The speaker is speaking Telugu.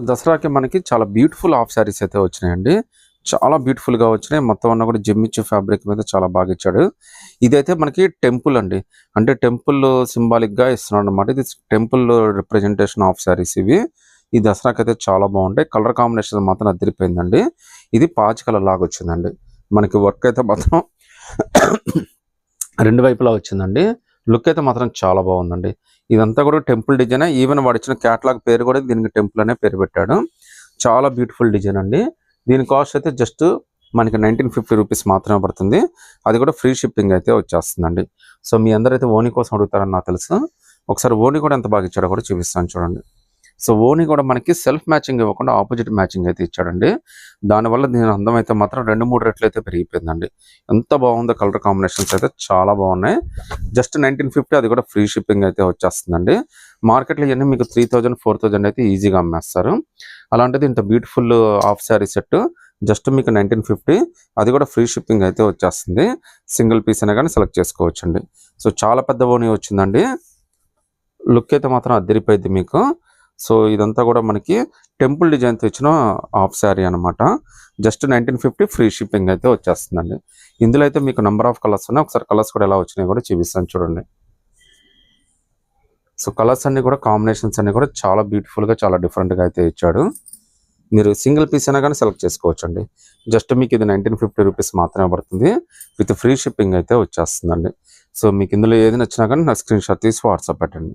దసరాకి మనకి చాలా బ్యూటిఫుల్ హాఫ్ శారీస్ అయితే వచ్చినాయండి. చాలా బ్యూటిఫుల్‌గా వచ్చినాయి. మొత్తం అన్నీ కూడా జెమ్మిచ్చు ఫ్యాబ్రిక్ మీద చాలా బాగా ఇచ్చాడు. ఇదైతే మనకి టెంపుల్ అండి. అంటే టెంపుల్ సింబాలిక్‌గా ఇస్తున్నాడన్నమాట. ఇది టెంపుల్ రిప్రజెంటేషన్ హాఫ్ శారీస్ ఇవి. ఈ దసరాకైతే చాలా బాగుంటాయి. కలర్ కాంబినేషన్ మాత్రం అదిరిపోయిందండి. ఇది పాచి కలర్ లాగా వచ్చిందండి. మనకి వర్క్ అయితే మాత్రం రెండు వైపులా వచ్చిందండి. లుక్ అయితే మాత్రం చాలా బాగుందండి. ఇదంతా కూడా టెంపుల్ డిజైన్. ఈవెన్ వాడు ఇచ్చిన క్యాటలాగ్ పేరు కూడా దీనికి టెంపుల్ అనే పేరు పెట్టాడు. చాలా బ్యూటిఫుల్ డిజైన్ అండి. దీని కాస్ట్ అయితే జస్ట్ మనకి 1950 రూపీస్ మాత్రమే పడుతుంది. అది కూడా ఫ్రీ షిప్పింగ్ అయితే వచ్చేస్తుందండి. సో మీ అందరైతే ఓనీ కోసం అడుగుతారని నాకు తెలుసు. ఒకసారి ఓనీ కూడా ఎంత బాగా ఇచ్చాడో కూడా చూపిస్తాను చూడండి. సో ఓనీ కూడా మనకి సెల్ఫ్ మ్యాచింగ్ ఇవ్వకుండా ఆపోజిట్ మ్యాచింగ్ అయితే ఇచ్చాడండి. దానివల్ల దీని అందం అయితే మాత్రం 2-3 రెట్లు అయితే పెరిగిపోయిందండి. ఎంత బాగుందో కలర్ కాంబినేషన్స్ అయితే చాలా బాగున్నాయి. జస్ట్ 1950, అది కూడా ఫ్రీ షిప్పింగ్ అయితే వచ్చేస్తుందండి. మార్కెట్లో ఇవన్నీ మీకు 3000, 4000 అయితే ఈజీగా అమ్మేస్తారు. అలాంటిది ఇంత beautiful half sari set just మీకు 1950, అది కూడా ఫ్రీ షిప్పింగ్ అయితే వచ్చేస్తుంది. సింగిల్ పీస్ అయినా కానీ సెలెక్ట్ చేసుకోవచ్చండి. సో చాలా పెద్ద ఓనీ వచ్చిందండి. లుక్ అయితే మాత్రం అదిరిపోయింది మీకు. సో ఇదంతా కూడా మనకి టెంపుల్ డిజైన్తో ఇచ్చిన హాఫ్ శారీ అనమాట. జస్ట్ 1950 ఫ్రీ షిప్పింగ్ అయితే వచ్చేస్తుందండి. ఇందులో అయితే మీకు నెంబర్ ఆఫ్ కలర్స్ ఉన్నాయి. ఒకసారి కలర్స్ కూడా ఎలా వచ్చినాయి కూడా చూపిస్తాను చూడండి. సో కలర్స్ అన్ని కూడా కాంబినేషన్స్ అన్ని కూడా చాలా బ్యూటిఫుల్గా చాలా డిఫరెంట్గా అయితే ఇచ్చాడు. మీరు సింగిల్ పీస్ అయినా కానీ సెలెక్ట్ చేసుకోవచ్చండి. జస్ట్ మీకు ఇది 1950 రూపీస్ మాత్రమే పడుతుంది. విత్ ఫ్రీ షిప్పింగ్ అయితే వచ్చేస్తుందండి. సో మీకు ఇందులో ఏది నచ్చినా కానీ నా స్క్రీన్ షాట్ తీసి వాట్సాప్ పెట్టండి.